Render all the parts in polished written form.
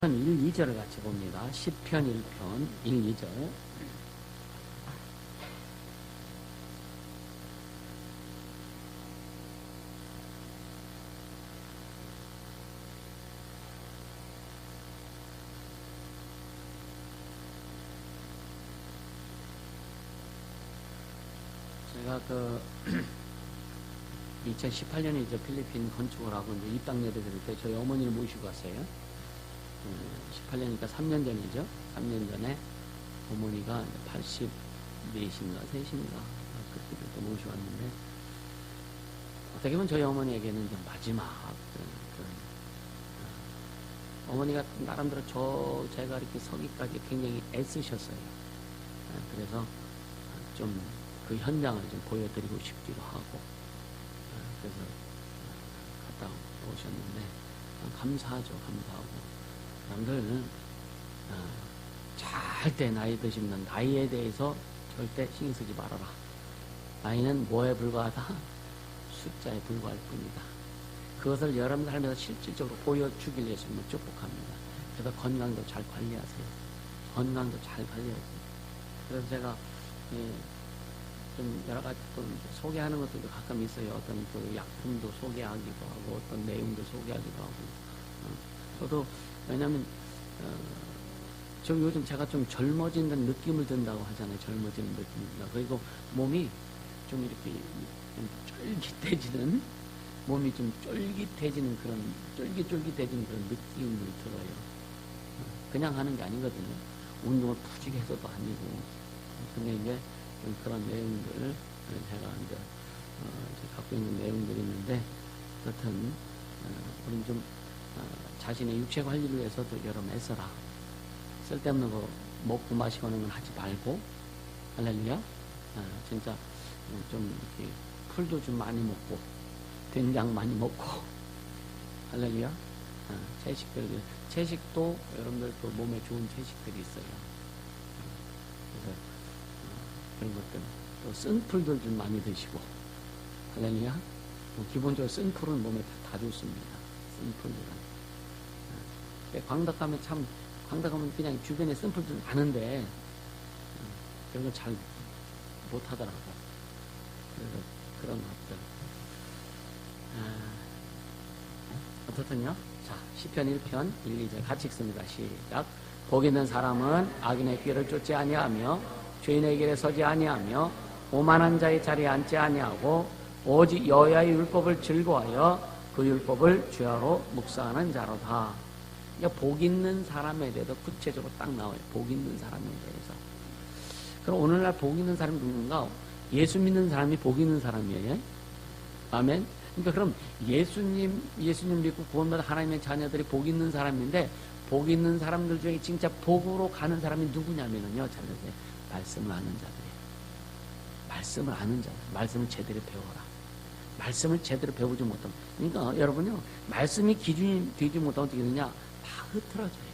1, 2절을 같이 봅니다. 시편 1편 1, 2절. 제가 2018년에 이제 필리핀 건축을 하고 이제 입당 예배 드릴 때 저희 어머니를 모시고 갔어요. 18년이니까 3년 전이죠. 3년 전에 어머니가 84인가 3인가 그때 또 모셔왔는데, 어떻게 보면 저희 어머니에게는 이제 마지막 어머니가 나름대로 제가 이렇게 서기까지 굉장히 애쓰셨어요. 그래서 좀 그 현장을 좀 보여드리고 싶기도 하고, 그래서 갔다 오셨는데 감사하죠. 감사하고, 남들 절대 나이 드신 분 나이에 대해서 절대 신경 쓰지 말아라. 나이는 뭐에 불과하다? 숫자에 불과할 뿐이다. 그것을 여러분 삶에서 실질적으로 보여주길 예수님을 축복합니다. 그래서 건강도 잘 관리하세요. 건강도 잘 관리하세요. 그래서 제가 좀 여러 가지 또 소개하는 것들도 가끔 있어요. 어떤 그 약품도 소개하기도 하고, 어떤 내용도 소개하기도 하고. 저도 왜냐면 저 요즘 제가 좀 젊어진다는 느낌을 든다고 하잖아요. 젊어지는 느낌입니다. 그리고 몸이 좀 이렇게 좀 쫄깃해지는, 몸이 좀 쫄깃해지는 그런, 쫄깃쫄깃해지는 그런 느낌을 들어요. 그냥 하는 게 아니거든요. 운동을 푸지게 해서도 아니고. 근데 이제 좀 그런 내용들, 제가 이제 갖고 있는 내용들이 있는데, 여튼 우리는 좀 자신의 육체 관리를 위해서도 여러 애써라. 쓸데없는 거 먹고 마시고 하는 건 하지 말고, 할렐루야. 진짜 좀 이렇게 풀도 좀 많이 먹고, 된장 많이 먹고, 할렐루야. 채식도 여러분들 또 몸에 좋은 채식들이 있어요. 그래서 그런 것들, 또 쓴풀들 좀 많이 드시고, 할렐루야. 기본적으로 쓴풀은 몸에 다 좋습니다. 쓴풀들은. 광덕 가면 그냥 주변에 쓴풀들 많은데, 그런 걸 잘 못하더라고. 그래서 그런 것들. 어떻든요? 자, 시편 1편 1, 2절 같이 읽습니다. 시작. 복 있는 사람은 악인의 길을 쫓지 아니하며 죄인의 길에 서지 아니하며 오만한 자의 자리에 앉지 아니하고 오직 여호와의 율법을 즐거워하여 그 율법을 주야로 묵상하는 자로다. 그러니까 복 있는 사람에 대해서 구체적으로 딱 나와요. 복 있는 사람에 대해서. 그럼 오늘날 복 있는 사람이 누군가? 예수 믿는 사람이 복 있는 사람이에요. 아멘. 그러니까 그럼 예수님 믿고 구원받은 하나님의 자녀들이 복 있는 사람인데, 복 있는 사람들 중에 진짜 복으로 가는 사람이 누구냐면요, 자녀들 말씀을 아는 자들이에요. 말씀을 아는 자들, 말씀을 제대로 배워라. 말씀을 제대로 배우지 못하면, 그러니까 여러분요, 말씀이 기준이 되지 못하면 어떻게 되냐? 다 흐트러져요.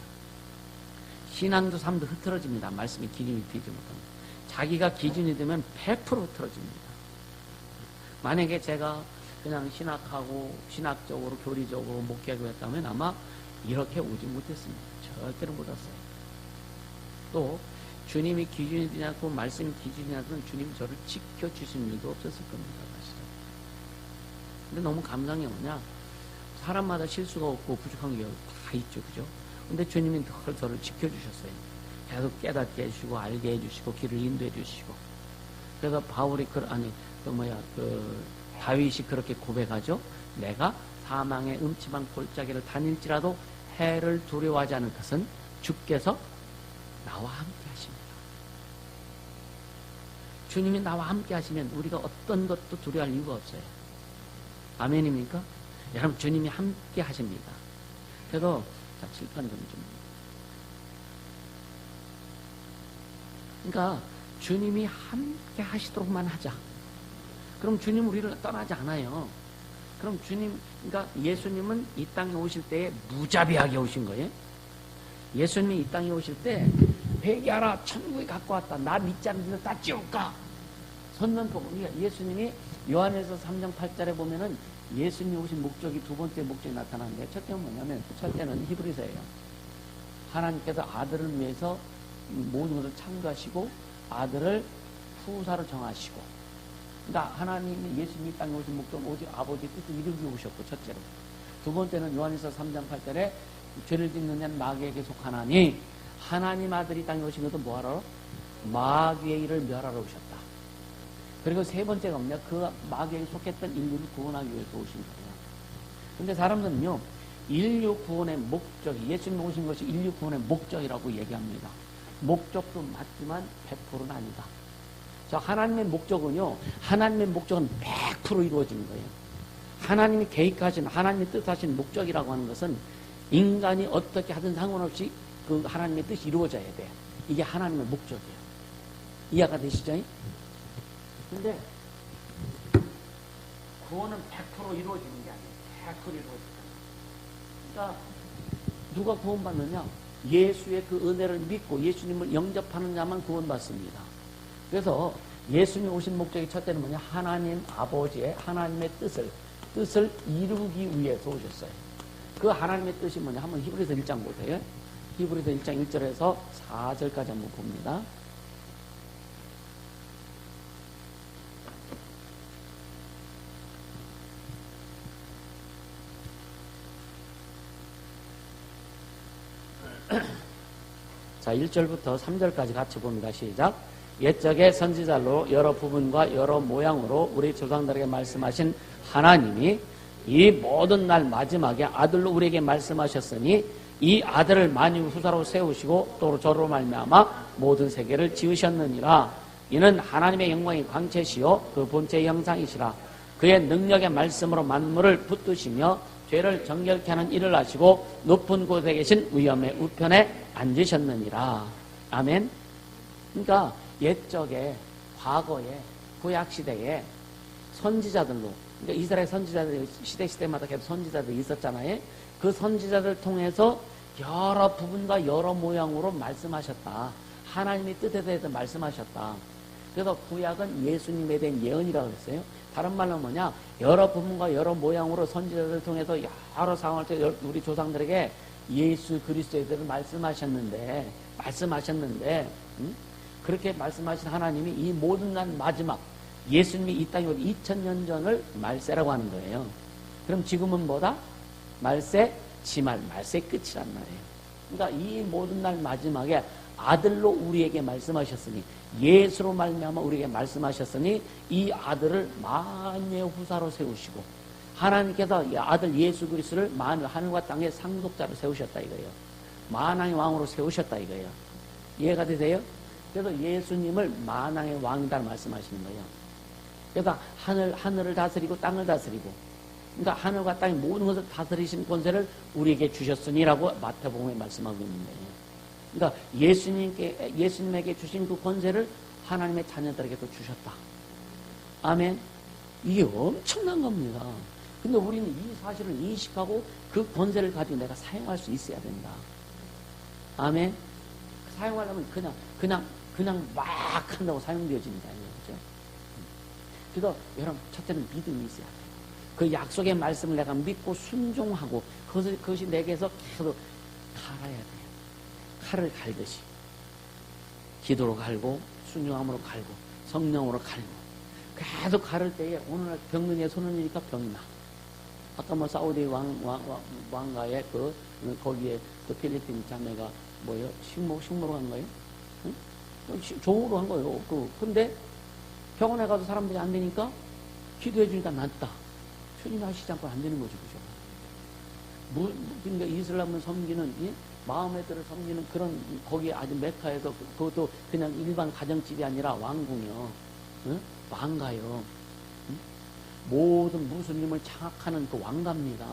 신앙도 삶도 흐트러집니다. 말씀이 기준이 되지 못하면. 자기가 기준이 되면 100% 흐트러집니다. 만약에 제가 그냥 신학적으로 교리적으로 목회하고 했다면 아마 이렇게 오지 못했습니다. 절대로 못 왔어요. 또 주님이 기준이 되냐고, 말씀이 기준이 되냐고, 주님이 저를 지켜주신 일도 없었을 겁니다. 사실. 근데 너무 감사한 게 뭐냐? 사람마다 실수가 없고 부족한 게 다 있죠. 그죠? 근데 주님이 늘 저를 지켜주셨어요. 계속 깨닫게 해주시고, 알게 해주시고, 길을 인도해 주시고. 그래서 다윗이 그렇게 고백하죠. 내가 사망의 음침한 골짜기를 다닐지라도 해를 두려워하지 않을 것은 주께서 나와 함께 하십니다. 주님이 나와 함께 하시면 우리가 어떤 것도 두려워할 이유가 없어요. 아멘입니까? 여러분, 주님이 함께 하십니다. 그래서 자, 칠판 좀. 그러니까 주님이 함께 하시도록만 하자. 그럼 주님 우리를 떠나지 않아요. 그럼 그러니까 예수님은 이 땅에 오실 때에 무자비하게 오신 거예요. 예수님이 이 땅에 오실 때 회개하라, 천국에 갖고 왔다, 나 믿지 않는 자들 다 지옥 가. 선언포고. 그러니까 예수님이 요한에서 3장 8절에 보면은 예수님이 오신 목적이 두 번째 목적이 나타나는데, 첫째는 뭐냐면, 첫째는 히브리서예요. 하나님께서 아들을 위해서 모든 것을 창조하시고 아들을 후사로 정하시고, 그러니까 하나님이 예수님이 땅에 오신 목적은 오직 아버지의 뜻을 이루기 오셨고, 첫째로. 두 번째는 요한일서 3장 8절에 죄를 짓는 자는 마귀에게 속하나니 하나님 아들이 땅에 오신 것도 뭐하러? 마귀의 일을 멸하러 오셨다. 그리고 세 번째가 뭐냐? 그 마귀에게 속했던 인류를 구원하기 위해서 오신 거예요. 그런데 사람들은요, 인류 구원의 목적이, 예수님 오신 것이 인류 구원의 목적이라고 얘기합니다. 목적도 맞지만 100%는 아니다. 자, 하나님의 목적은요, 하나님의 목적은 100% 이루어지는 거예요. 하나님이 계획하신, 하나님의 뜻하신 목적이라고 하는 것은 인간이 어떻게 하든 상관없이 그 하나님의 뜻이 이루어져야 돼. 이게 하나님의 목적이에요. 이해가 되시죠? 근데 구원은 100% 이루어지는 게 아니에요. 100% 이루어지는. 그러니까 누가 구원받느냐? 예수의 그 은혜를 믿고 예수님을 영접하는 자만 구원받습니다. 그래서 예수님이 오신 목적이 첫째는 뭐냐? 하나님 아버지의 하나님의 뜻을 이루기 위해서 오셨어요. 그 하나님의 뜻이 뭐냐? 한번 히브리서 1장 보세요. 히브리서 1장 1절에서 4절까지 한번 봅니다. 자, 1절부터 3절까지 같이 봅니다. 시작. 옛적의 선지자로 여러 부분과 여러 모양으로 우리 조상들에게 말씀하신 하나님이 이 모든 날 마지막에 아들로 우리에게 말씀하셨으니 이 아들을 만유 후사로 세우시고 또 저로 말미암아 모든 세계를 지으셨느니라. 이는 하나님의 영광의 광채시요 그 본체의 형상이시라. 그의 능력의 말씀으로 만물을 붙드시며 죄를 정결케 하는 일을 하시고 높은 곳에 계신 위엄의 우편에 앉으셨느니라. 아멘. 그러니까 옛적에 과거에 구약시대에 선지자들로, 그러니까 이스라엘 선지자들 시대마다 계속 선지자들이 있었잖아요. 그 선지자들을 통해서 여러 부분과 여러 모양으로 말씀하셨다. 하나님의 뜻에 대해서 말씀하셨다. 그래서 구약은 예수님에 대한 예언이라고 했어요. 다른 말로 뭐냐? 여러 부분과 여러 모양으로 선지자들을 통해서 여러 상황을 통해 우리 조상들에게 예수 그리스도에 대해서 말씀하셨는데 그렇게 말씀하신 하나님이 이 모든 날 마지막 예수님이 이 땅에 온 2000년 전을 말세라고 하는 거예요. 그럼 지금은 뭐다? 말세, 지말, 말세 끝이란 말이에요. 그러니까 이 모든 날 마지막에 아들로 우리에게 말씀하셨으니, 예수로 말미암아 우리에게 말씀하셨으니 이 아들을 만유의 후사로 세우시고, 하나님께서 아들 예수 그리스도를 만유, 하늘과 땅의 상속자로 세우셨다 이거예요. 만왕의 왕으로 세우셨다 이거예요. 이해가 되세요? 그래서 예수님을 만왕의 왕이다 말씀하시는 거예요. 그래서 하늘을 다스리고 땅을 다스리고, 그러니까 하늘과 땅의 모든 것을 다스리신 권세를 우리에게 주셨으니라고 마태복음에 말씀하고 있는 거예요. 그러니까 예수님에게 주신 그 권세를 하나님의 자녀들에게도 주셨다. 아멘. 이게 엄청난 겁니다. 근데 우리는 이 사실을 인식하고 그 권세를 가지고 내가 사용할 수 있어야 된다. 아멘. 사용하려면 그냥 막 한다고 사용되어지는 게 아니에요. 그죠? 그래서 여러분, 첫째는 믿음이 있어야 돼요. 그 약속의 말씀을 내가 믿고 순종하고 그것이 내게서 계속 갈아야 돼요. 칼을 갈듯이. 기도로 갈고 순종함으로 갈고 성령으로 갈고 계속 가를 때에 오늘날 병든이에 손을 내니까 병이 나. 아까 뭐 사우디 왕가의 거기에 그 필리핀 자매가 뭐예요? 식모로 간 거예요? 응? 종으로 한 거예요. 근데 병원에 가도 사람들이 안 되니까 기도해 주니까 낫다. 초진하시지 않고 안 되는 거죠. 그죠? 그러니까 이슬람을 섬기는, 마음의 뜻을 섬기는 그런, 거기 아주 메카에서, 그것도 그냥 일반 가정집이 아니라 왕궁이요. 응? 왕가요. 응? 모든 무슬림을 장악하는 그 왕가입니다.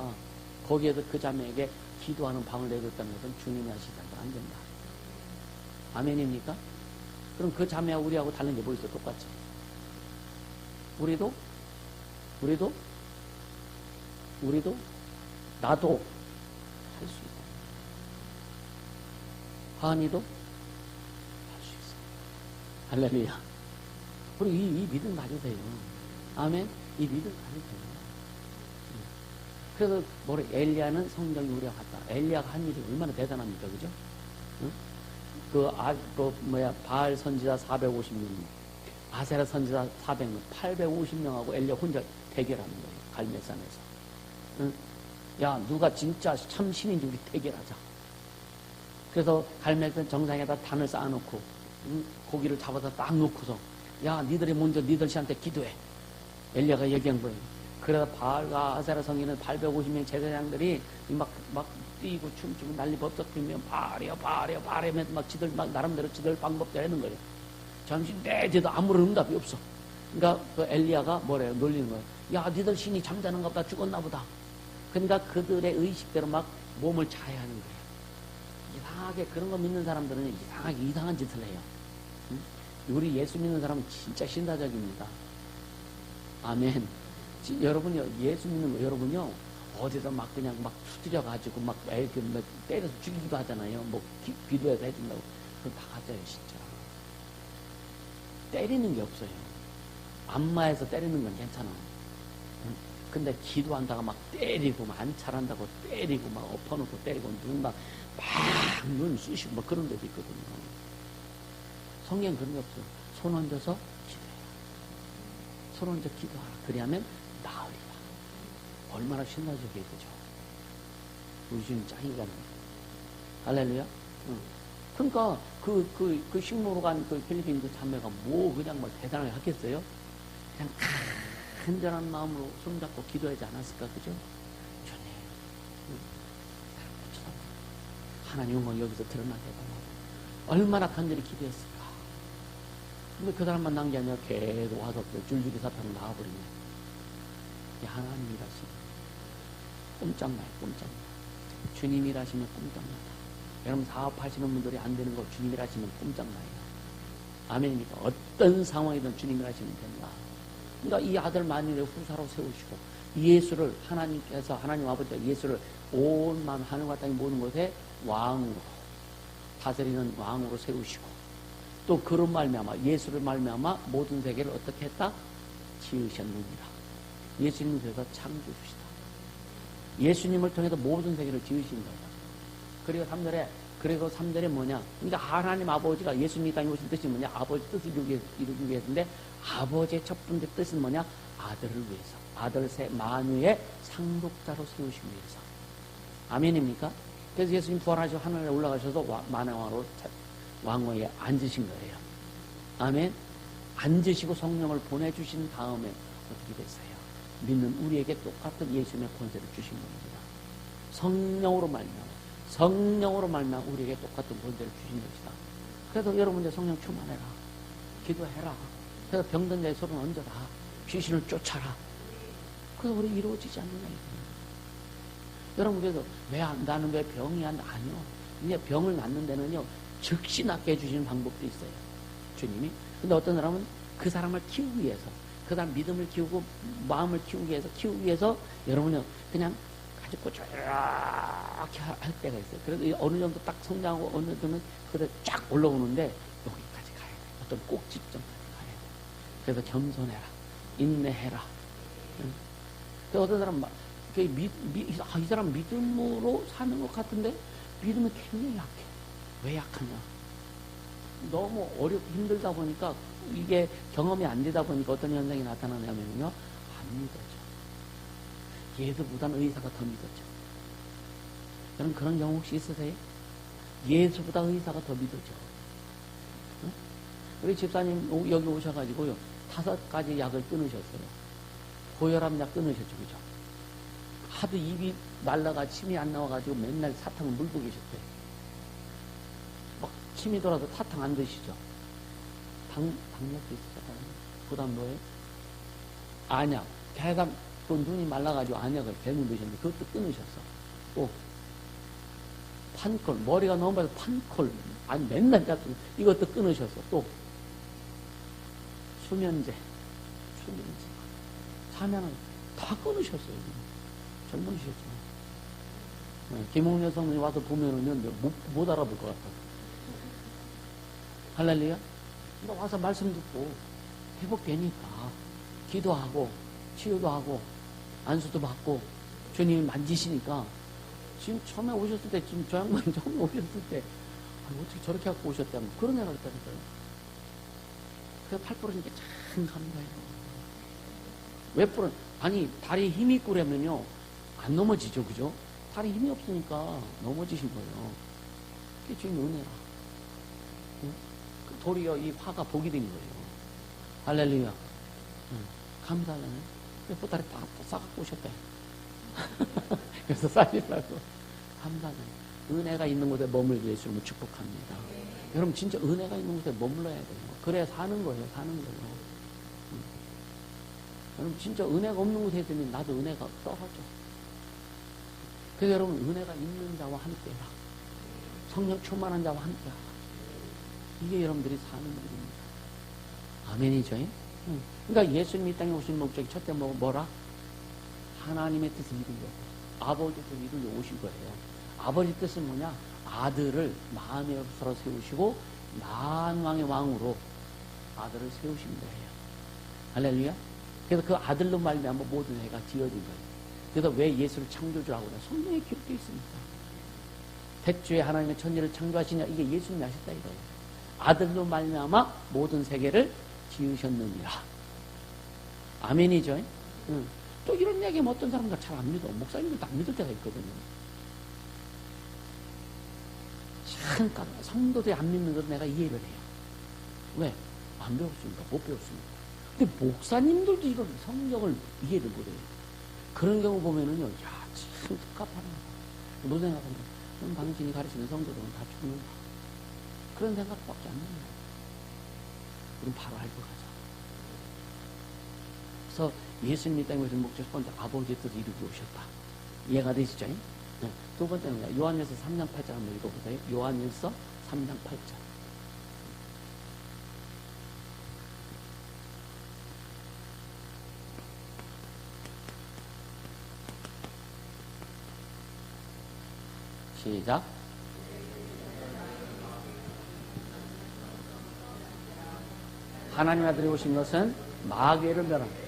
거기에서 그 자매에게 기도하는 방을 내줬다는 것은 주님이 하시지 않고 안 된다. 아멘입니까? 그럼 그 자매와 우리하고 다른 게 뭐 있어? 똑같이. 우리도 나도 할 수 있다. 하은이도 할 수 있어. 할렐루야. 우리 이 믿음 가지세요. 아멘. 이 믿음 가지세요. 그래서 엘리야는 성경이 우리와 같다. 엘리야가 한 일이 얼마나 대단합니까? 그죠? 응? 바알 선지자 450명, 아세라 선지자 400명, 850명하고 엘리야 혼자 대결하는 거예요. 갈멜산에서. 응? 야, 누가 진짜 참 신인지 우리 대결하자. 그래서 갈멜산 정상에다 단을 쌓아놓고, 응? 고기를 잡아서 딱 놓고서, 야, 니들이 먼저 니들 씨한테 기도해. 엘리야가 얘기한 거예요. 그래서 바알과 아세라 성인은 850명 제사장들이 막 뛰고 춤추고 난리 법석 피면 바알이야 하면서 막 지들 막 나름대로 지들 방법대로 하는 거예요. 잠시 내지도 아무런 응답이 없어. 그러니까 그 엘리야가 뭐래요? 놀리는 거예요. 야, 니들 신이 잠자는가 보다, 죽었나 보다. 그러니까 그들의 의식대로 막 몸을 자해하는 거예요. 이상하게 그런 거 믿는 사람들은 이상하게 이상한 짓을 해요. 응? 우리 예수 믿는 사람은 진짜 신사적입니다. 아멘. 여러분요, 예수 믿는 거, 여러분요, 어디서 막 그냥 막 수들여가지고 막 때려서 죽이기도 하잖아요. 뭐, 기도해서 해준다고. 그건 다 가짜예요, 진짜. 때리는 게 없어요. 안마에서 때리는 건 괜찮아. 근데 기도한다가 막 때리고, 만찰한다고 때리고, 막 엎어놓고 때리고, 누군가 막 눈 쑤시고, 뭐 그런 데도 있거든요. 성경 그런 게 없어요. 손 얹어서 기도해요. 손 얹어 기도하라. 그리하면 나으리라. 얼마나 신나적이에요, 그죠? 우리 주님 짱이잖아요. 할렐루야? 응. 그러니까 그 식모로 간 그 필리핀 그 자매가 뭐 그냥 뭐 대단하게 하겠어요? 그냥 간절한 마음으로 손잡고 기도하지 않았을까, 그죠? 주님, 하나님은 여기서 드러나게 해달라고. 얼마나 간절히 기도했을까? 근데 그 사람만 난 게 아니라 계속 와서 줄줄이 사탄을 나와버리네. 하나님 일하시면 꼼짝마요, 꼼짝마. 주님 일하시면 꼼짝마다. 여러분 사업하시는 분들이 안 되는 거 주님 일하시면 꼼짝마요. 아멘입니까? 어떤 상황이든 주님 일하시면 된다. 그러니까 이 아들 만일의 후사로 세우시고 예수를 하나님께서 하나님 아버지가 예수를 온 마음 하늘과 땅의 모든 곳에 왕으로 다스리는 왕으로 세우시고 또 그런 말미암아 예수를 말미암아 모든 세계를 어떻게 했다? 지으셨느니라. 예수님은 그래서 창조주시다. 예수님을 통해서 모든 세계를 지으신 거예요. 그리고 3절에 뭐냐? 그러니까 하나님 아버지가 예수님이 땅에 오신 뜻이 뭐냐? 아버지 뜻을 이루기 위해서인데 아버지의 첫 번째 뜻은 뭐냐? 아들을 위해서. 아들 만유의 상속자로 세우시기 위해서. 아멘입니까? 그래서 예수님 부활하시고 하늘에 올라가셔서 만왕왕으로 왕위에 앉으신 거예요. 아멘. 앉으시고 성령을 보내주신 다음에 어떻게 됐어요? 믿는 우리에게 똑같은 예수님의 권세를 주신 겁니다. 성령으로 말미암아 우리에게 똑같은 권세를 주신 것이다. 그래서 여러분 이제 성령 충만해라. 기도해라. 그래서 병든 자의 손을 얹어라. 귀신을 쫓아라. 그래서 우리 이루어지지 않느냐 이거예요. 여러분 그래서 나는 왜 병이 안 나요? 이제 병을 낫는 데는요 즉시 낫게 해주시는 방법도 있어요. 주님이. 근데 어떤 사람은 그 사람을 키우기 위해서 그 사람 믿음을 키우고 마음을 키우기 위해서 여러분요 그냥 가지고 이렇게 할 때가 있어요. 그래서 어느 정도 딱 성장하고 어느 정도는 그래 쫙 올라오는데 여기까지 가야 돼. 어떤 꼭지점까지 가야 돼. 그래서 겸손해라. 인내해라. 그래서 어떤 사람 이 사람 믿음으로 사는 것 같은데 믿음이 굉장히 약해. 왜 약하냐? 너무 어렵고 힘들다 보니까 이게 경험이 안 되다 보니까 어떤 현상이 나타나냐면요 안 믿어져. 예수보다는 의사가 더 믿어져. 여러분 그런 경우 혹시 있으세요? 예수보다 의사가 더 믿어져. 응? 우리 집사님 여기 오셔가지고요 5가지 약을 끊으셨어요. 고혈압 약 끊으셨죠, 그죠? 하도 입이 말라가 침이 안 나와가지고 맨날 사탕을 물고 계셨대. 막 침이 돌아도 사탕 안 드시죠? 당력도 있으셨잖아요. 부담 뭐예요? 안약, 계단 또 눈이 말라가지고 안약을 대문 드셨는데 그것도 끊으셨어. 또 판콜, 머리가 너무 빠져 판콜, 아니 맨날 자꾸 이것도 끊으셨어. 또 수면제 사면은 다 끊으셨어요. 젊으시겠죠. 김홍렬 성령이 와서 보면은 못 알아볼 것 같아. 할렐루야? 근데 와서 말씀 듣고 회복되니까 기도하고 치유도 하고 안수도 받고 주님이 만지시니까 지금 처음에 오셨을 때 지금 저 양반 처음에 오셨을 때 아니, 어떻게 저렇게 갖고 오셨다면 그런 애가 있다니까요. 그래서 팔 부러지니까 참 감사해요. 왜 부러? 아니 다리에 힘이 있고라면요 안 넘어지죠, 그죠? 다리에 힘이 없으니까 넘어지신 거예요. 그게 주인 은혜라. 응? 그 도리어 이 화가 복이 된 거예요. 할렐루야. 응. 감사하네. 그래서 보따리 다 싸갖고 오셨대. 그래서 싸시려고. 감사하네. 은혜가 있는 곳에 머물게 해주시면 축복합니다. 여러분 진짜 은혜가 있는 곳에 머물러야 돼요. 그래야 사는 거예요. 사는 거예요. 여러분 진짜 은혜가 없는 곳에 있으면 나도 은혜가 떨어져. 그래서 여러분 은혜가 있는 자와 함께라. 성령 충만한 자와 함께하라. 이게 여러분들이 사는 길입니다. 아멘이죠? 응. 그러니까 예수님이 이 땅에 오신 목적이 첫째 뭐라? 하나님의 뜻을 이루려고. 아버지 뜻을 이루려고 오신 거예요. 아버지 뜻은 뭐냐? 아들을 마음의 역사로 세우시고 만왕의 왕으로 아들을 세우신 거예요. 할렐루야. 그래서 그 아들로 말미암아 모든 해가 지어진 거예요. 그래서 왜 예수를 창조주라고 그래요? 성경에 기록되어 있습니다. 태초에 하나님의 천지를 창조하시냐? 이게 예수님이 하셨다 이거예요. 아들로 말미암아 모든 세계를 지으셨느니라. 아멘이죠? 응. 또 이런 이야기하면 어떤 사람들 잘 안 믿어. 목사님들도 안 믿을 때가 있거든요. 잠깐 성도들이 안 믿는 걸 내가 이해를 해요. 왜? 안 배웠습니다. 못 배웠습니다. 근데 목사님들도 이걸 성경을 이해를 못해요. 그런 경우 보면은요, 야, 참 답답하네. 무슨 생각하냐? 그럼 당신이 가르치는 성도들은 다 죽는다. 그런 생각밖에 안 나요. 그럼 바로 알고 가자. 그래서 예수님이 땅에 오신 목적 첫 번째, 아버지의 뜻을 이루고 오셨다. 이해가 되시죠? 네. 두 번째는 요한일서 3장 8절 한번 읽어보세요. 요한일서 3장 8절. 시작. 하나님 아들이 오신 것은 마귀를 멸합니다.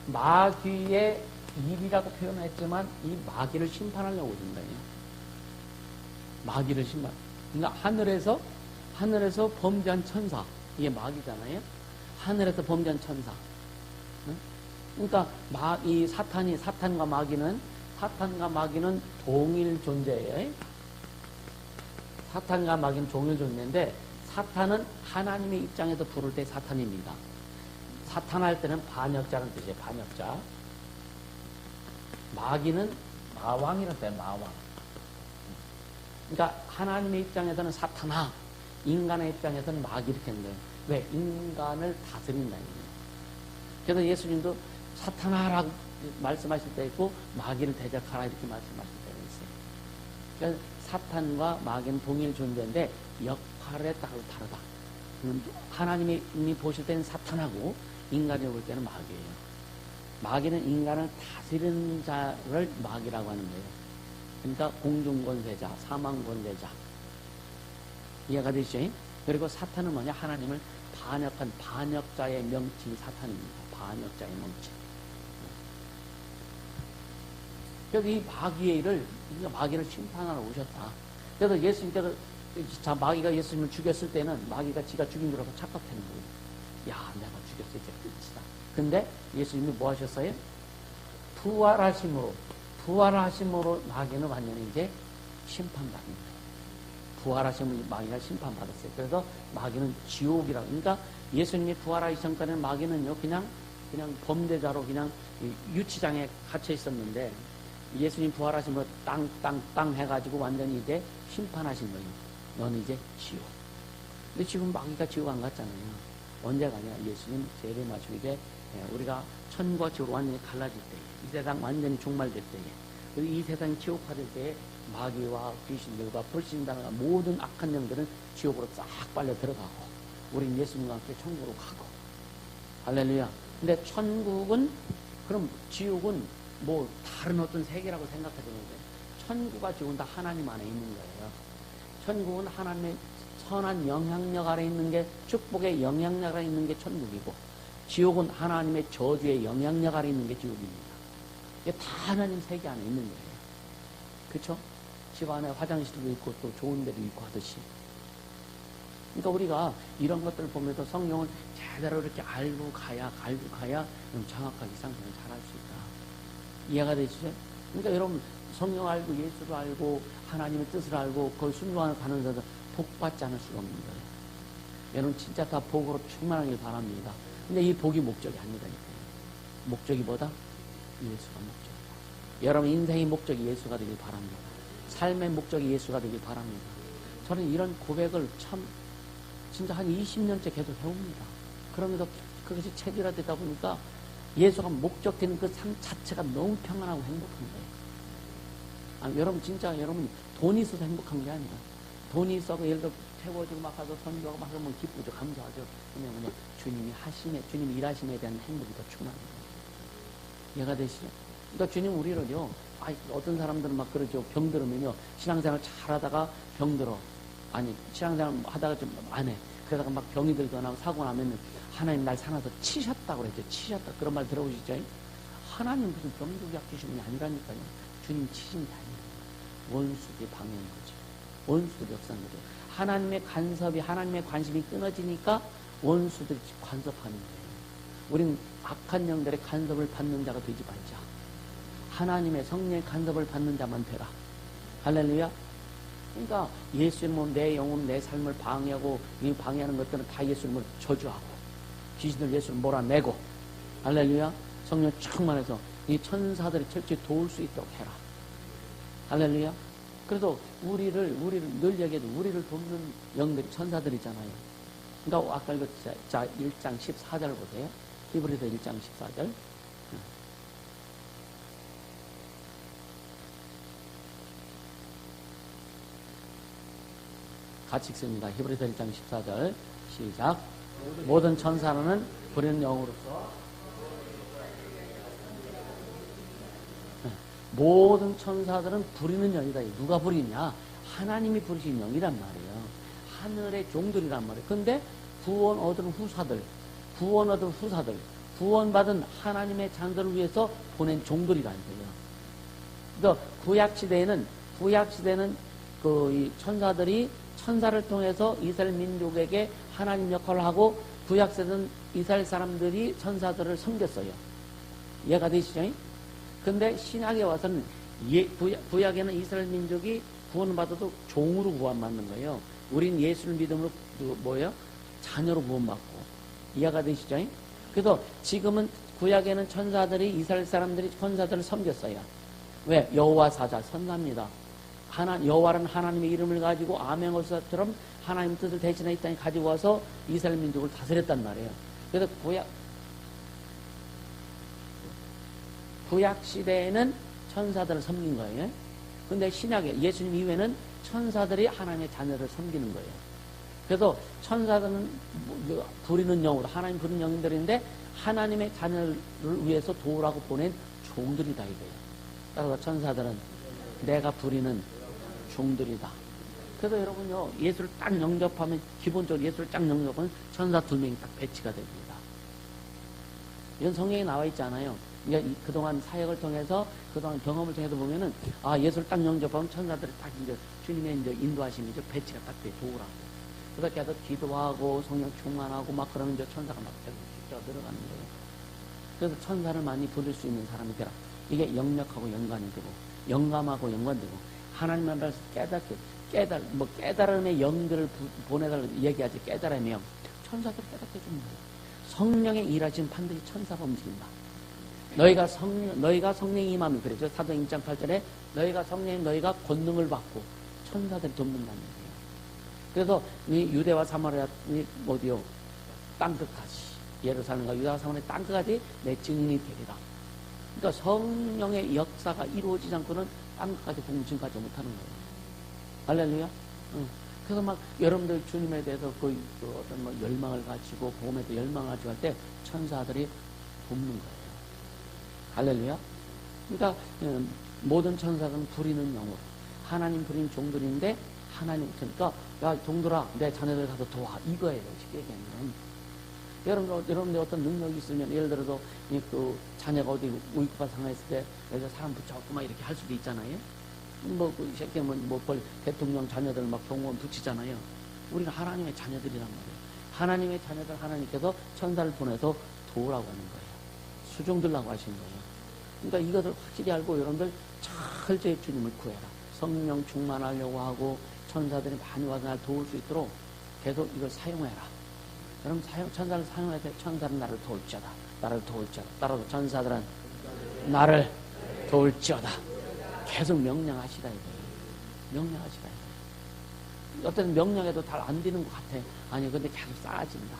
마귀의 일이라고 표현했지만 이 마귀를 심판하려고 오신 거예요. 마귀를 심판. 그러니까 하늘에서 범죄한 천사, 이게 마귀잖아요. 하늘에서 범죄한 천사. 그러니까 이 사탄과 마귀는 동일 존재예요. 사탄과 마귀는 동일 존재인데 사탄은 하나님의 입장에서 부를 때 사탄입니다. 사탄할 때는 반역자라는 뜻이에요. 반역자. 마귀는 마왕이라는 뜻이에요. 마왕. 그러니까 하나님의 입장에서는 사탄아, 인간의 입장에서는 마귀 이렇게 하는 거예요. 왜? 인간을 다스린다는 거예요. 그래서 예수님도 사탄아라고 말씀하실 때 있고 마귀를 대적하라 이렇게 말씀하실 때가 있어요. 그러니까 사탄과 마귀는 동일 존재인데 역할에 따라 다르다. 하나님이 보실 때는 사탄하고 인간이 볼 때는 마귀예요. 마귀는 인간을 다스리는 자를 마귀라고 하는 거예요. 그러니까 공중권세자, 사망권세자. 이해가 되시죠? 그리고 사탄은 뭐냐? 하나님을 반역한 반역자의 명칭이 사탄입니다. 반역자의 명칭. 그래서 이 마귀를 심판하러 오셨다. 그래서 예수님께서 마귀가 예수님을 죽였을 때는 마귀가 지가 죽인 거라고 착각하는 거예요. 야, 내가 죽였어. 이제 끝이다. 근데 예수님이 뭐 하셨어요? 부활하심으로 마귀는 완전히 이제 심판받는 거예요. 부활하심으로 마귀가 심판받았어요. 그래서 마귀는 지옥이라고. 그러니까 예수님이 부활하기 전까지는 마귀는요, 그냥 범죄자로 그냥 유치장에 갇혀 있었는데 예수님 부활하심으로 땅 해가지고 완전히 이제 심판하신 거예요. 너는 이제 지옥. 근데 지금 마귀가 지옥 안 갔잖아요. 언제 가냐? 예수님 세례 마시고 이제 우리가 천과 지옥으로 완전히 갈라질 때에, 이 세상 완전히 종말될 때에, 그리고 이 세상이 지옥화될 때에 마귀와 귀신들과 불신당과 모든 악한 영들은 지옥으로 싹 빨려 들어가고 우린 예수님과 함께 천국으로 가고. 할렐루야. 근데 그럼 지옥은 뭐 다른 어떤 세계라고 생각하지 마세요. 천국과 지옥은 다 하나님 안에 있는 거예요. 천국은 하나님의 선한 영향력 아래 있는 게, 축복의 영향력 아래 있는 게 천국이고, 지옥은 하나님의 저주의 영향력 아래 있는 게 지옥입니다. 이게 다 하나님 세계 안에 있는 거예요. 그렇죠? 집안에 화장실도 있고 또 좋은 데도 있고 하듯이. 그러니까 우리가 이런 것들을 보면서 성령을 제대로 이렇게 알고 가야 정확하게 상상을 잘할 수 있다. 이해가 되시죠? 그러니까 여러분 성령 알고 예수를 알고 하나님의 뜻을 알고 그걸 순종하는 가는 자들 복받지 않을 수가 없는 거예요. 여러분 진짜 다 복으로 충만하길 바랍니다. 근데 이 복이 목적이 아니라니까요. 목적이 뭐다? 예수가 목적이다. 여러분 인생의 목적이 예수가 되길 바랍니다. 삶의 목적이 예수가 되길 바랍니다. 저는 이런 고백을 참 진짜 한 20년째 계속 해옵니다. 그러면서 그것이 체질화되다 보니까 예수가 목적되는 그 삶 자체가 너무 평안하고 행복한 거예요. 여러분 진짜 여러분 돈이 있어서 행복한 게 아니라 돈이 있어서 예를 들어 태워지고 막 가서 선교하고 막 하면 기쁘죠. 감사하죠. 그냥 주님이 일하심에 대한 행복이 더 충만한 거예요. 이해가 되시죠? 그러니까 주님 우리를요, 어떤 사람들은 막 그러죠. 병들으면요, 신앙생활 잘 하다가 병들어. 아니, 신앙생활 하다가 좀 안 해. 그러다가 막 병이 들거나 사고 나면 하나님 날 살아서 치셨다고 그랬죠. 치셨다. 그런 말 들어보시죠? 하나님 무슨 병두약 주시는 게 아니라니까요. 주님 치신 게 아니에요. 원수들이 방해한 거죠. 원수들이 역사한 거죠. 하나님의 간섭이, 하나님의 관심이 끊어지니까 원수들이 간섭하는 거예요. 우리는 악한 영들의 간섭을 받는 자가 되지 말자. 하나님의 성령의 간섭을 받는 자만 되라. 할렐루야. 그러니까 예수님은 내 영혼, 내 삶을 방해하고 이 방해하는 것들은 다 예수님을 저주하고 귀신들 예수를 몰아내고 할렐루야. 성령 충만해서 이 천사들이 철저히 도울 수 있도록 해라. 할렐루야. 그래도 우리를 늘 얘기해도 우리를 돕는 영들이 천사들이잖아요. 그러니까 아까 읽었죠. 자, 1장 14절 보세요. 히브리서 1장 14절. 같이 읽습니다. 히브리서 1장 14절 시작. 모든 천사는 부리는 영으로서 모든 천사들은 부리는 영이다. 누가 부리냐? 하나님이 부리신 영이란 말이에요. 하늘의 종들이란 말이에요. 근데 구원 얻은 후사들, 구원받은 하나님의 자녀들을 위해서 보낸 종들이라는 거예요. 그러니까 구약시대에는 이 천사들이 천사를 통해서 이스라엘 민족에게 하나님 역할을 하고 구약시대는 이스라엘 사람들이 천사들을 섬겼어요. 이해가 되시죠? 근데 신약에 와서는 구약에는 이스라엘 민족이 구원받아도 종으로 구원받는 거예요. 우린 예수를 믿음으로 자녀로 구원받고. 이해가 되시죠? 그래서 지금은 구약에는 천사들이 이스라엘 사람들이 천사들을 섬겼어요. 왜? 여호와 사자 선사입니다. 여호와는 하나님의 이름을 가지고 아멘어사처럼 하나님 뜻을 대신해 이 땅에 가지고 와서 이스라엘 민족을 다스렸단 말이에요. 그래서 구약 시대에는 천사들을 섬긴 거예요. 근데 신약에 예수님 이후에는 천사들이 하나님의 자녀를 섬기는 거예요. 그래서 천사들은 부리는 영으로 하나님 부리는 영들인데 하나님의 자녀를 위해서 도우라고 보낸 종들이다 이거예요. 따라서 천사들은 내가 부리는 종들이다. 그래서 여러분요, 예수를 딱 영접하면, 기본적으로 예수를 딱 영접하면 천사 2명이 딱 배치가 됩니다. 이런 성경에 나와 있지 않아요. 그동안 사역을 통해서, 그동안 경험을 통해서 보면은, 예수를 딱 영접하면 천사들이 딱 주님의 인도하심이 배치가 딱 돼, 도우라고. 그래서 계속 기도하고, 성령 충만하고, 막 그러면 천사가 막 계속 들어가는 거예요. 그래서 천사를 많이 부를 수 있는 사람이 되라. 이게 영역하고 연관이 되고, 영감하고 연관되고, 하나님 앞에서 깨달음의 영들을 보내달라고 얘기하지, 깨달음의 영. 천사들 깨닫게 해주는 거예요. 성령의 일하시면 반드시 천사가 움직인다. 너희가 성령이 임하면, 그랬죠. 사도행 1장 8절에 너희가 권능을 받고 천사들이 돕는다는 거예요. 그래서 이 유대와 사마리아, 땅끝까지, 예루살렘과 유다와 사마리아 땅끝까지 내 증인이 되리라. 그러니까 성령의 역사가 이루어지지 않고는 땅끝까지 공증하지 못하는 거예요. 할렐루야. 그래서 막 여러분들 주님에 대해서 어떤 열망을 가지고 복음에 대해 열망을 가지고 할 때 천사들이 돕는 거예요. 할렐루야. 그러니까 모든 천사들은 부리는 영으로 하나님 부리는 종들인데 하나님 그러니까 야 종들아 내 자녀들 가서 도와 이거예요. 쉽게 얘기하면. 여러분들 어떤 능력이 있으면 예를 들어서 그 자녀가 어디 우유가 상했을 때 여기서 사람 붙잡고 막 이렇게 할 수도 있잖아요. 그 새끼 대통령 자녀들 막 공무원 붙이잖아요. 우리는 하나님의 자녀들이란 말이에요. 하나님의 자녀들 하나님께서 천사를 보내서 도우라고 하는 거예요. 수종들라고 하신 거예요. 그러니까 이것을 확실히 알고 여러분들 철저히 주님을 구해라. 성령 충만하려고 하고 천사들이 많이 와서 날 도울 수 있도록 계속 이걸 사용해라. 여러분 천사를 사용할 때 천사는 나를 도울지어다. 나를 도울지어다. 따라서 천사들은 나를 도울지어다. 계속 명령하시라 이거예요. 명령하시라 이거예요. 어떤 명령에도 잘 안 되는 것 같아. 아니 근데 계속 쌓아진다.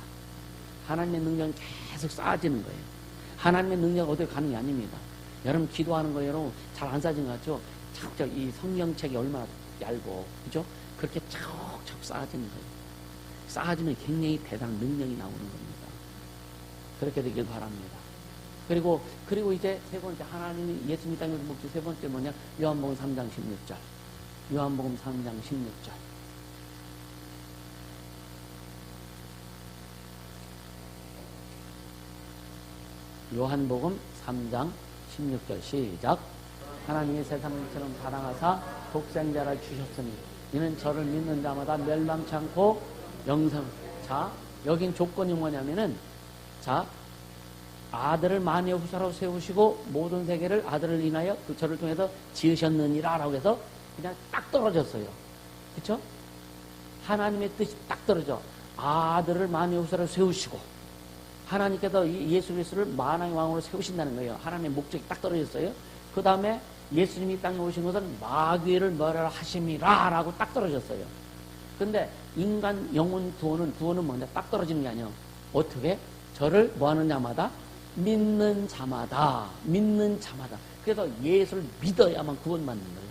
하나님의 능력은 계속 쌓아지는 거예요. 하나님의 능력은 어디 가는 게 아닙니다. 여러분 기도하는 거 여러분 잘 안 쌓아진 것 같죠? 척척 이 성경책이 얼마나 얇고 그죠? 그렇게 척척 쌓아지는 거예요. 쌓아지면 굉장히 대단한 능력이 나오는 겁니다. 그렇게 되길 바랍니다. 그리고 이제 세 번째 하나님이 예수님 땅에서 목적 세 번째 뭐냐? 요한복음 3장 16절. 요한복음 3장 16절. 요한복음 3장 16절 시작. 하나님이 세상처럼 사랑하사 독생자를 주셨으니 이는 저를 믿는 자마다 멸망치 않고 영생. 자, 여긴 조건이 뭐냐면은 자, 아들을 만유의 후사로 세우시고 모든 세계를 아들을 인하여 그 저를 통해서 지으셨느니라 라고 해서 그냥 딱 떨어졌어요. 그쵸? 하나님의 뜻이 딱 떨어져. 아들을 만유의 후사로 세우시고 하나님께서 예수 그리스도를 만왕의 왕으로 세우신다는 거예요. 하나님의 목적이 딱 떨어졌어요. 그 다음에 예수님이 땅에 오신 것은 마귀를 멸하라 하심이라 라고 딱 떨어졌어요. 근데 인간 영혼 구원은 뭐냐? 딱 떨어지는 게 아니에요. 어떻게? 저를 뭐 하는 자마다? 믿는 자마다. 믿는 자마다. 그래서 예수를 믿어야만 구원받는 거예요.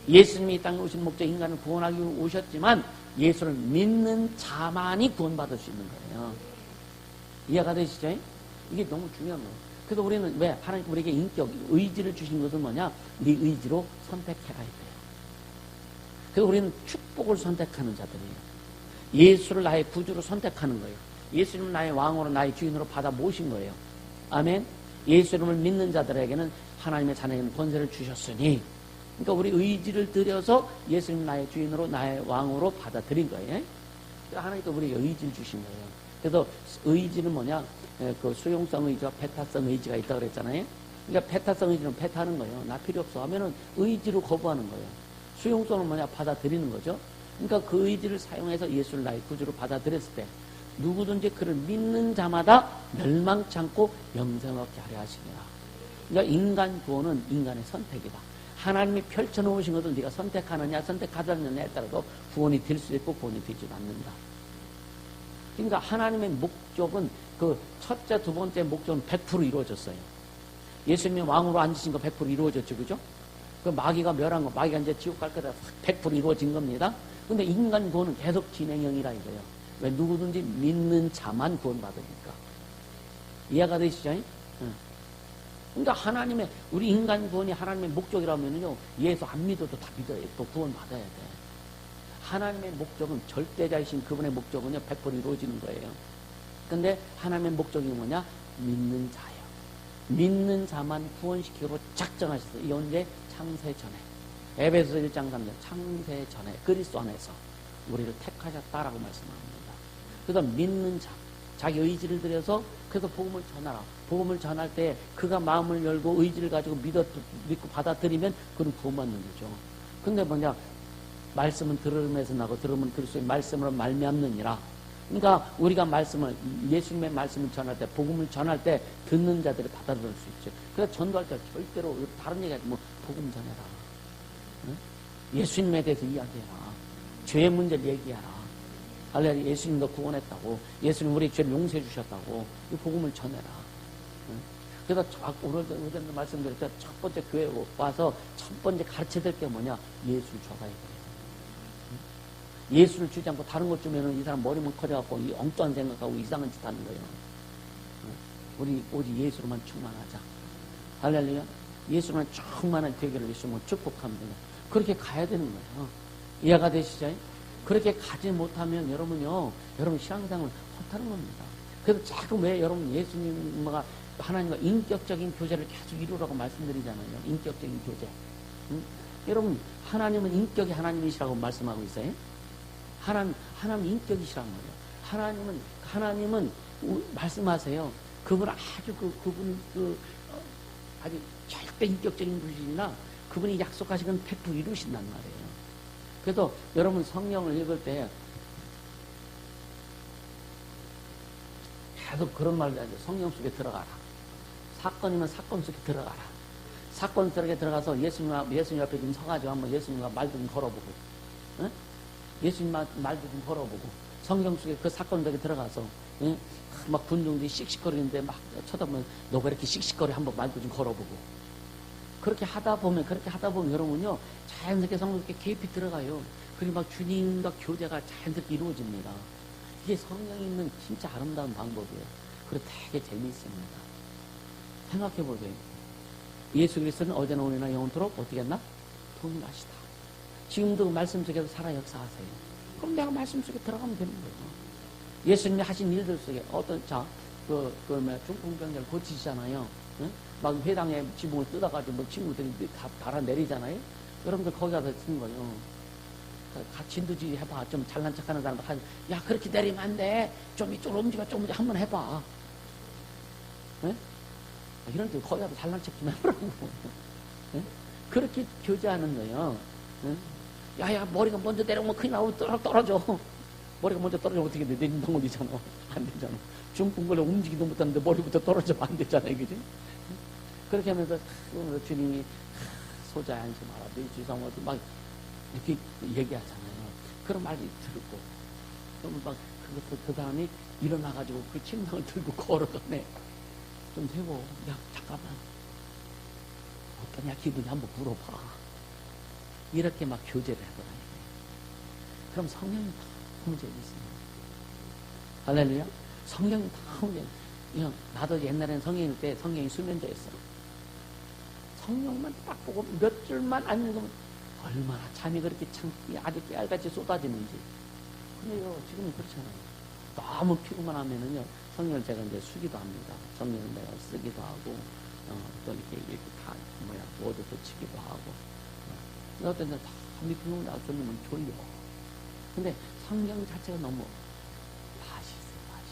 예수님이 땅에 오신 목적 인간을 구원하기 위해 오셨지만 예수를 믿는 자만이 구원받을 수 있는 거예요. 이해가 되시죠? 이게 너무 중요한 거예요. 그래서 우리는 왜 하나님 우리에게 인격, 의지를 주신 것은 뭐냐? 네 의지로 선택해가야 돼요. 그래서 우리는 축복을 선택하는 자들이에요. 예수를 나의 구주로 선택하는 거예요. 예수님을 나의 왕으로 나의 주인으로 받아 모신 거예요. 아멘. 예수님을 믿는 자들에게는 하나님의 자녀에게는 권세를 주셨으니 그러니까 우리 의지를 들여서 예수님 나의 주인으로 나의 왕으로 받아들인 거예요. 하나님께서 우리에게 의지를 주신 거예요. 그래서 의지는 뭐냐? 그 수용성 의지와 배타성 의지가 있다고 그랬잖아요. 그러니까 배타성 의지는 배타하는 거예요. 나 필요 없어 하면은 의지로 거부하는 거예요. 수용성은 뭐냐? 받아들이는 거죠. 그러니까 그 의지를 사용해서 예수를 나의 구주로 받아들였을 때 누구든지 그를 믿는 자마다 멸망치 않고 영생 얻게 하려 하시니라. 그러니까 인간 구원은 인간의 선택이다. 하나님이 펼쳐놓으신 것을 네가 선택하느냐 선택하지 않느냐에 따라서 구원이 될 수 있고 구원이 되지도 않는다. 그러니까 하나님의 목적은 그 첫째, 두 번째 목적은 100% 이루어졌어요. 예수님이 왕으로 앉으신 거 100% 이루어졌죠. 그죠? 그 마귀가 멸한 거, 마귀가 이제 지옥 갈 거다 100% 이루어진 겁니다. 근데 인간 구원은 계속 진행형이라 이거예요. 왜? 누구든지 믿는 자만 구원받으니까. 이해가 되시죠? 응. 그러니까 하나님의, 우리 인간 구원이 하나님의 목적이라면요, 예수 안 믿어도 다 믿어야 돼. 또 구원받아야 돼. 하나님의 목적은 절대자이신 그분의 목적은요 100% 이루어지는 거예요. 근데 하나님의 목적이 뭐냐? 믿는 자예요. 믿는 자만 구원시키고 작정하셨어요. 이 언제? 창세 전에. 에베소서 1장 3절 창세 전에 그리스도 안에서 우리를 택하셨다라고 말씀합니다. 그래서 믿는 자, 자기 의지를 들여서 그래서 복음을 전하라. 복음을 전할 때 그가 마음을 열고 의지를 가지고 믿고 받아들이면 그는 구원받는 거죠. 근데 뭐냐? 말씀은 들음에서 나고 들으면 그리스도의 말씀으로 말미암느니라. 그러니까 우리가 말씀을 예수님의 말씀을 전할 때 복음을 전할 때 듣는 자들이 받아들일 수 있죠. 그래서 전도할 때 절대로 다른 얘기하지 뭐 복음 전해라. 응? 예수님에 대해서 이야기해라. 죄의 문제를 얘기하라. 할렐루야. 예수님도 구원했다고. 예수님 우리 죄를 용서해 주셨다고. 이 복음을 전해라. 응? 그래서 오늘도 말씀드릴 때 첫 번째 교회에 와서 첫 번째 가르쳐야 될 게 뭐냐? 예수를 줘봐야 돼요. 예수를 주지 않고 다른 것 주면은 이 사람 머리만 커져갖고 이 엉뚱한 생각하고 이상한 짓 하는 거예요. 우리 오직 예수로만 충만하자. 할렐루야. 예수로만 충만한 되기를 예수님을 축복합니다. 그렇게 가야 되는 거예요. 이해가 되시죠? 그렇게 가지 못하면 여러분요, 여러분 신앙생활을 못하는 겁니다. 그래서 자꾸 왜 여러분 예수님과 하나님과 인격적인 교제를 계속 이루라고 말씀드리잖아요. 인격적인 교제. 응? 여러분, 하나님은 인격이 하나님이시라고 말씀하고 있어요. 하나님 인격이시란 말이에요. 하나님은 말씀하세요. 그분은 아주 아주 절대 인격적인 분이시나 그분이 약속하신 건 100% 이루신단 말이에요. 그래서 여러분 성경을 읽을 때 계속 그런 말을 하죠. 성경 속에 들어가라. 사건이면 사건 속에 들어가라. 사건 속에 들어가서 예수님 앞에 좀 서가지고 한번 예수님과 말 좀 걸어보고, 응? 예수님 말도 좀 걸어보고, 성경 속에 그 사건 속에 들어가서, 응? 막 군중들이 씩씩거리는데 막 쳐다보면 너가 이렇게 씩씩거리 한번 말도 좀 걸어보고. 그렇게 하다 보면 여러분요, 자연스럽게 성경 속에 개입이 들어가요. 그리고 막 주님과 교제가 자연스럽게 이루어집니다. 이게 성경이 있는 진짜 아름다운 방법이에요. 그리고 되게 재미있습니다. 생각해보세요. 예수 그리스도는 어제나 오늘이나 영원토록 어떻게 했나? 동일하시다. 지금도 말씀 속에서 살아 역사하세요. 그럼 내가 말씀 속에 들어가면 되는 거예요. 예수님이 하신 일들 속에 중풍병자를 고치시잖아요. 응? 막 회당에 지붕을 뜯어가지고 뭐 친구들이 다 달아내리잖아요. 여러분들 거기 가서 쓴 거예요. 진두지 해봐. 좀 잘난 척하는 사람들 야 그렇게 내리면 안 돼. 좀 이쪽으로 움직여 한번 해봐. 네? 이런 데 거기 가서 잘난 척 좀 해보라고. 네? 그렇게 교제하는 거예요. 네? 야야 머리가 먼저 내려오면 큰일 나고 떨어져. 머리가 먼저 떨어지면 어떻게 돼? 내 덩어리잖아. 안 되잖아. 중풍걸려 움직이도 못하는데 머리부터 떨어지면 안 되잖아요. 그지? 그렇게 하면서 주님이 소자에 안심하라. 네 주상어도 막 이렇게 얘기하잖아요. 그런 말이 들고, 그러면 막 그 사람이 일어나가지고 그 침상을 들고 걸어가네. 좀 세고, 야, 잠깐만. 어떠냐, 기분이 한번 물어봐. 이렇게 막 교제를 하더라고요. 그럼 성령이 너무 재밌습니다. 할렐루야? 성령이 너무 재밌어요. 나도 옛날에는 성령일 때 성령이 수면제였어. 성령만 딱 보고 몇 줄만 안 읽으면 얼마나 잠이 그렇게 아주 깨알같이 쏟아지는지. 근데요, 지금은 그렇잖아요. 너무 피곤만 하면은요, 성령을 제가 이제 쓰기도 합니다. 성령을 내가 쓰기도 하고, 또 이렇게 다, 모두도 치기도 하고. 어떤 데는 너무 피곤을 놔주면 졸려. 근데 성경 자체가 너무 맛이 있어요, 맛이.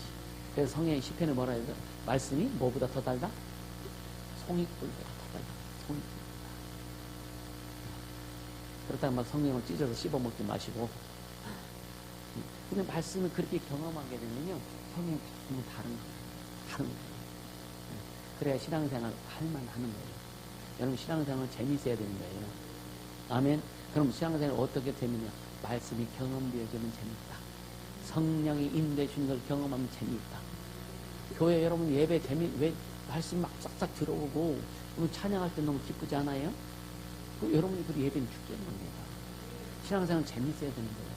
그래서 성령의 시편에 뭐라 해서, 말씀이 뭐보다 더 달다? 송이꿀보다 더 달다. 송이꿀. 그렇다고 막 성령을 찢어서 씹어먹지 마시고. 근데 말씀을 그렇게 경험하게 되면요, 성령이 너무 다른 거예요. 그래야 신앙생활 할만 하는 거예요. 여러분, 신앙생활은 재미있어야 되는 거예요. 아멘. 그럼 신앙생활 어떻게 되느냐? 말씀이 경험되어지면 재밌다. 성령이 인도해 주는 걸 경험하면 재미있다. 교회 여러분 예배 왜 말씀 막 싹싹 들어오고, 찬양할 때 너무 기쁘지 않아요? 여러분이 그 예배는 죽겠는 겁니다. 신앙생활은 재밌어야 되는 거예요.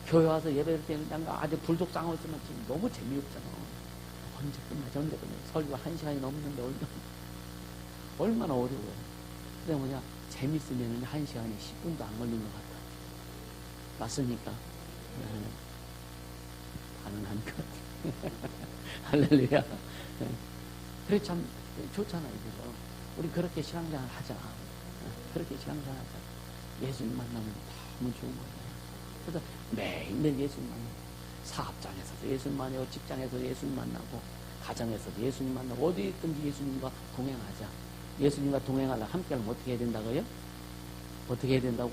교회 와서 예배할 때는 아주 불독 쌍을 쓰면 지금 너무 재미없잖아. 언제 끝나지? 설교 1시간이 넘는데 얼마나 어려워요. 근데 재밌으면 1시간에 10분도 안 걸린 것 같아. 맞습니까? 가능한 것 같아. 할렐루야. 그래 참 좋잖아요. 그래서 우리 그렇게 신앙생활 하자. 그렇게 신앙생활 하자. 예수님 만나면 너무 좋은 거예요. 그래서 매일매일 예수님 만나고, 사업장에서도 예수님 만나고, 직장에서 예수님 만나고, 가정에서도 예수님 만나고, 어디 있든지 예수님과 동행하자. 예수님과 동행하려면 함께하면 어떻게 해야 된다고요? 어떻게 해야 된다고?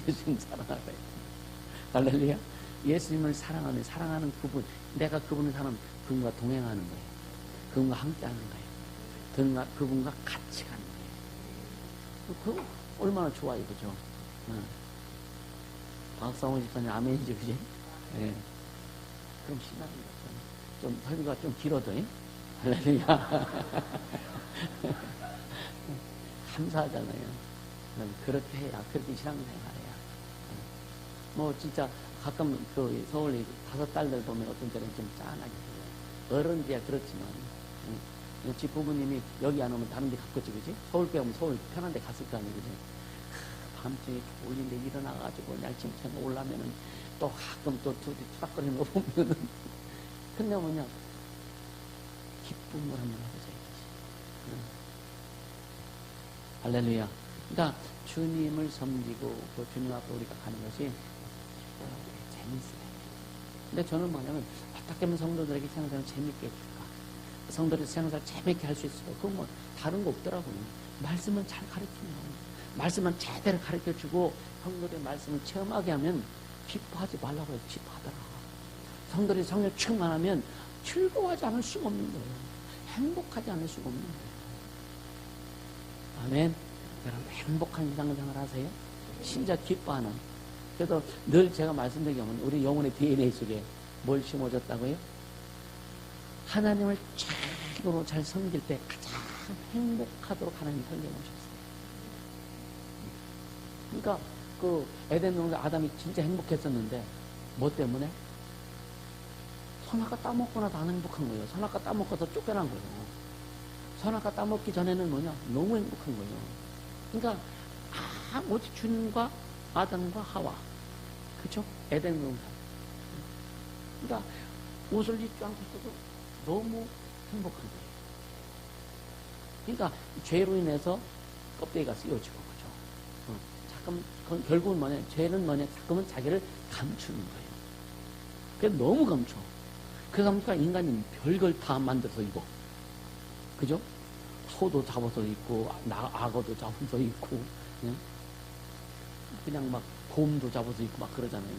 예수님 사랑하라. 할렐루야. 예수님을 사랑하는 그분, 내가 그분을 사랑하면 그분과 동행하는 거예요. 그분과 함께하는 거예요. 그분과 같이 가는 거예요. 그거 얼마나 좋아요, 그죠? 박상호 집사님 아멘이죠, 그지? 네. 그럼 신나는 좀 설교가 좀 길어도, 할렐루야. 감사하잖아요. 그렇게 해야, 그렇게 신앙생활해야. 진짜 가끔 서울에 5딸들 보면 어떤 때는 좀 짠하게 해요. 어른들이야 그렇지만, 집 부모님이 여기 안 오면 다른 데 갔겠지, 그지? 서울 빼오면 서울 편한 데 갔을 거 아니에요, 그지? 밤중에 졸린데 일어나가지고 날침새가 올라면은 또 가끔 또 투닥거리는 거 보면은. 근데 기쁨을 한번 해보자, 이거지. 할렐루야. 그러니까 주님을 섬기고 그 주님 앞에 우리가 가는 것이 재밌어요. 근데 저는 뭐냐면 어떻게 하면 성도들에게 신앙생활을 재밌게 해줄까? 성도들이 신앙생활을 재밌게 할 수 있을까? 그건 뭐 다른 거 없더라고요. 말씀을 잘 가르치면, 말씀을 제대로 가르쳐주고 성도들의 말씀을 체험하게 하면 기뻐하지 말라고 해서 기뻐하더라. 성도들이 성령을 체험 안 하면 즐거워하지 않을 수가 없는 거예요. 행복하지 않을 수가 없는 거예요. 아멘. 여러분 행복한 신앙생활 하세요. 진짜 기뻐하는. 그래서 늘 제가 말씀드리면 우리 영혼의 DNA 속에 뭘 심어줬다고요? 하나님을 최고로 잘 섬길 때 가장 행복하도록 하나님이 섬겨놓으셨어요. 그러니까 그 에덴 동산 아담이 진짜 행복했었는데 뭐 때문에? 선악과 따먹고 나서 안 행복한 거예요. 선악과 따먹고서 쫓겨난 거예요. 선악과 따먹기 전에는 뭐냐? 너무 행복한 거예요. 그러니까 오직 주님과 아담과 하와, 그쵸? 에덴 동산. 그러니까 옷을 입지 않고 있어도 너무 행복한 거예요. 그러니까 죄로 인해서 껍데기가 쓰여지고, 그죠? 잠깐 결국은 뭐냐? 죄는 뭐냐? 자꾸만 자기를 감추는 거예요. 그래서 너무 감춰. 그래서 보니까 인간이 별걸 다 만들어서 입어. 그죠? 소도 잡아서 입고, 악어도 잡아서 입고, 그냥 막 곰도 잡아서 입고 막 그러잖아요.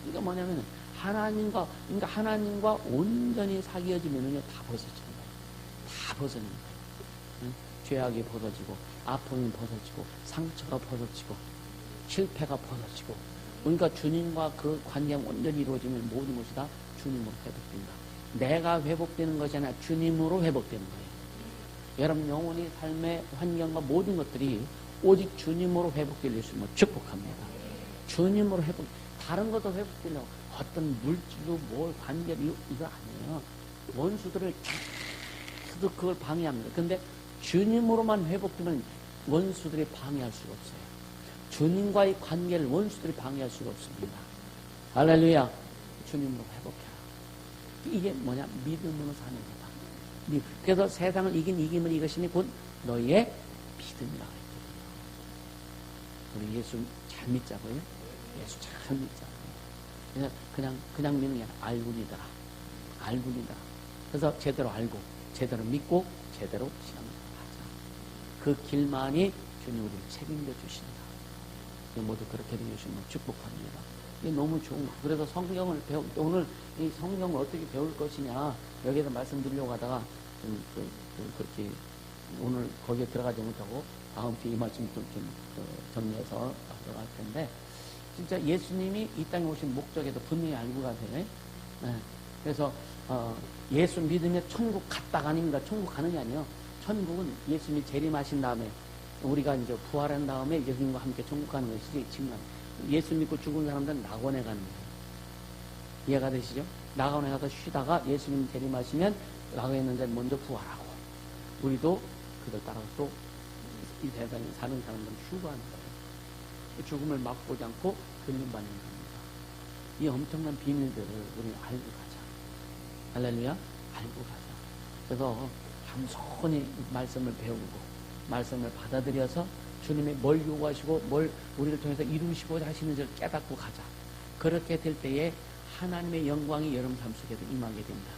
그러니까 뭐냐면 그러니까 하나님과 온전히 사귀어지면은요 다 벗어지는 거예요. 다 벗어지는 거예요. 죄악이 벗어지고, 아픔이 벗어지고, 상처가 벗어지고, 실패가 벗어지고. 그러니까 주님과 그 관계가 온전히 이루어지면 모든 것이 다 주님으로 회복된다. 내가 회복되는 것이 아니라 주님으로 회복되는 거예요. 여러분 영혼이 삶의 환경과 모든 것들이 오직 주님으로 회복될 수 있으면 축복합니다. 주님으로 회복. 다른 것도 회복되려고 어떤 물질로 뭘 관계로 이거 아니에요. 원수들을 계속 그걸 방해합니다. 근데 주님으로만 회복되면 원수들이 방해할 수가 없어요. 주님과의 관계를 원수들이 방해할 수가 없습니다. 할렐루야. 주님으로 회복해라. 이게 뭐냐? 믿음으로 사는 거다. 그래서 세상을 이김을 이것이니 곧 너희의 믿음이라고 했거든요. 우리 예수 잘 믿자고요. 예수 잘 믿자고요. 그냥 믿는 게 아니라 알고 믿어라. 알고 믿어라. 그래서 제대로 알고, 제대로 믿고, 제대로 시험하자. 그 길만이 주님 우리를 책임져 주신다. 모두 그렇게 되시면 축복합니다. 이게 너무 좋은 거. 그래서 성경을 오늘 이 성경을 어떻게 배울 것이냐, 여기에서 말씀드리려고 하다가 그렇게 오늘 거기에 들어가지 못하고 다음 주에 이 말씀 좀 정리해서 들어갈 텐데, 진짜 예수님이 이 땅에 오신 목적에도 분명히 알고 가세요. 네. 그래서 예수 믿으면 천국 갔다가 아닙니다. 천국 가는 게 아니에요. 천국은 예수님이 재림하신 다음에 우리가 이제 부활한 다음에 예수님과 함께 천국 가는 것이지, 지금 예수 믿고 죽은 사람들은 낙원에 가는 거예요. 이해가 되시죠? 낙원에 가서 쉬다가 예수님 재림하시면 낙원에 있는 자는 먼저 부활하고, 우리도 그들 따라서 또 이 세상에 사는 사람들은 휴가하는 거예요. 죽음을 맛보지 않고 근림받는 겁니다. 이 엄청난 비밀들을 우리는 알고 가자. 할렐루야? 알고 가자. 그래서 겸손히 말씀을 배우고 말씀을 받아들여서 주님이 뭘 요구하시고 뭘 우리를 통해서 이루시고자 하시는지를 깨닫고 가자. 그렇게 될 때에 하나님의 영광이 여러분 삶 속에도 임하게 된다.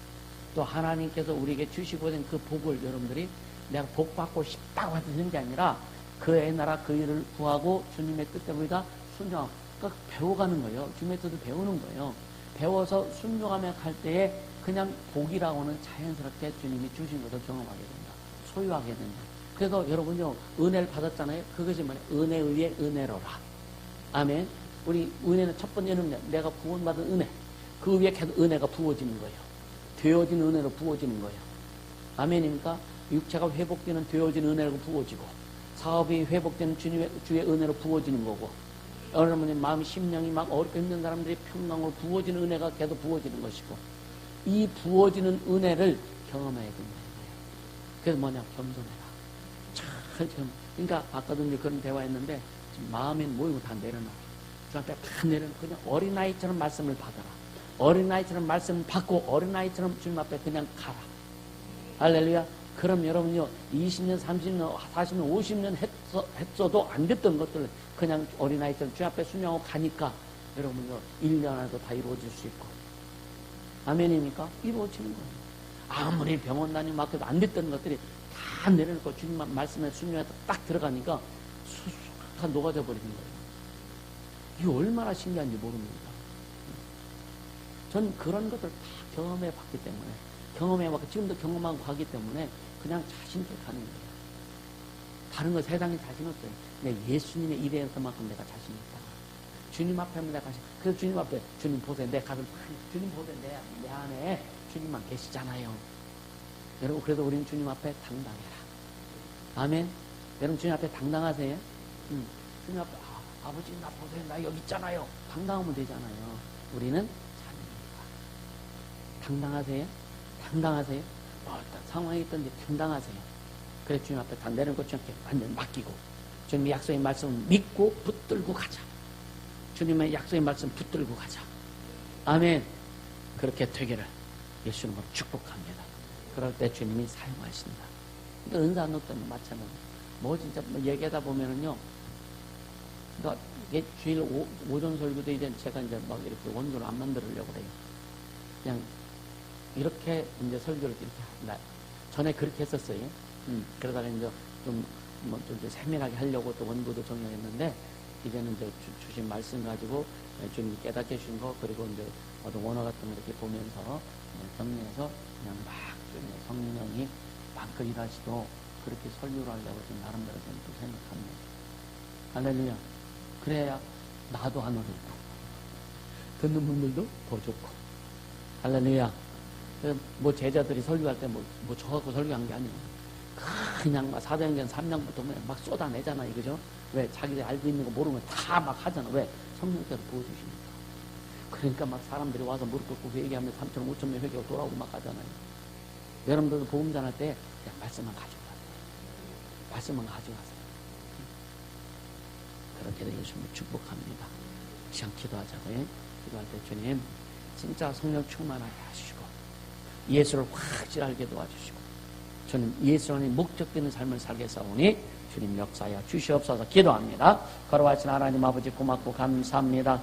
또 하나님께서 우리에게 주시고 된 그 복을 여러분들이 내가 복 받고 싶다고 하는 게 아니라 그의 나라 그 일을 구하고 주님의 뜻대로 우리가 순종하고, 그러니까 배워가는 거예요. 주님의 뜻을 배우는 거예요. 배워서 순종하며 갈 때에 그냥 복이라고는 자연스럽게 주님이 주신 것을 경험하게 된다. 소유하게 된다. 그래서 여러분요, 은혜를 받았잖아요. 그것이 뭐냐? 은혜 위에 은혜로라. 아멘. 우리 은혜는 첫 번째는 내가 구원받은 은혜. 그 위에 계속 은혜가 부어지는 거예요. 되어진 은혜로 부어지는 거예요. 아멘입니까? 육체가 회복되는 되어진 은혜로 부어지고, 사업이 회복되는 주의 은혜로 부어지는 거고, 여러분의 마음, 심령이 막 어렵게 힘든 사람들이 평강으로 부어지는 은혜가 계속 부어지는 것이고, 이 부어지는 은혜를 경험해야 된다는 거예요. 그래서 뭐냐? 겸손해라. 그러니까 아까도 이제 그런 대화했는데, 지금 마음엔 모이고 다 내려놔. 그 앞에 다 내려놔. 그냥 어린아이처럼 말씀을 받아라. 어린아이처럼 말씀을 받고 어린아이처럼 주님 앞에 그냥 가라. 할렐루야. 그럼 여러분요, 20년, 30년, 40년, 50년 했어도 안 됐던 것들을 그냥 어린아이처럼 주님 앞에 순종하고 가니까 여러분요, 1년 안에도 다 이루어질 수 있고. 아멘입니까? 이루어지는 거예요. 아무리 병원 다니고 막 해도 안 됐던 것들이 다 내려놓고 주님 말씀에 순종해서 딱 들어가니까 쑥쑥 다 녹아져 버리는 거예요. 이게 얼마나 신기한지 모릅니다. 전 그런 것들 다 경험해 봤기 때문에, 경험해 봤고 지금도 경험하고 가기 때문에 그냥 자신 있게 가는 거예요. 다른 거 세상에 자신 없어요. 내 예수님의 일에서만큼 내가 자신 있다. 주님 앞에 하면 내가 자신, 그래서 주님 앞에 주님 보세요. 내 가슴, 주님 보세요. 내 안에 주님만 계시잖아요. 여러분, 그래서 우리는 주님 앞에 당당해라. 아멘. 여러분, 주님 앞에 당당하세요? 주님 앞에, 아버지 나 보세요. 나 여기 있잖아요. 당당하면 되잖아요. 우리는 자녀입니다. 당당하세요? 당당하세요? 어떤 상황이 있던지 당당하세요. 그래 주님 앞에 다 내려놓고 주님께 완전 맡기고 주님의 약속의 말씀을 믿고 붙들고 가자. 주님의 약속의 말씀 붙들고 가자. 아멘. 그렇게 되기를 예수님으로 축복합니다. 그럴 때 주님이 사용하신다. 은사 안 넣었다면 마찬가지예요. 뭐 진짜 얘기하다 보면은요, 그러니까 이게 주일 오전 설교도 이제 제가 이제 막 이렇게 원고를 안 만들려고 그래요. 그냥 이렇게 이제 설교를 이렇게 전에 그렇게 했었어요. 그러다가 이제 좀 이제 세밀하게 하려고 또 원고도 정리했는데 이제는 이제 주신 말씀 가지고 주님이 깨닫게 해주신 거, 그리고 이제 어떤 원어 같은 거 이렇게 보면서 정리해서 그냥 막 성령이 마음껏 일하시도 그렇게 설교를 하려고 지금 나름대로 저는 또 생각합니다. 할렐루야. 그래야 나도 하늘을 있고 듣는 분들도 더 좋고. 할렐루야. 뭐 제자들이 설교할 때 뭐 저 갖고 설교한 게 아니에요. 그냥 막 사도행전 3장부터 막 쏟아내잖아요. 그죠? 왜? 자기들 알고 있는 거 모르는 거 다 막 하잖아. 왜? 성령께서 부어주시니까. 그러니까 막 사람들이 와서 무릎 꿇고 회개하면 3,000, 5,000명 회개하고 돌아오고 막 하잖아요. 여러분들도 복음 전할 때 그냥 말씀만 가져가세요. 말씀만 가져가세요. 그렇게 예수님을 축복합니다. 시간 기도하자고요. 기도할 때 주님 진짜 성령 충만하게 하시고 예수를 확실하게 도와주시고 주님 예수 안에 목적되는 삶을 살게 싸우니 주님 역사하여 주시옵소서. 기도합니다. 걸어가신 하나님 아버지 고맙고 감사합니다.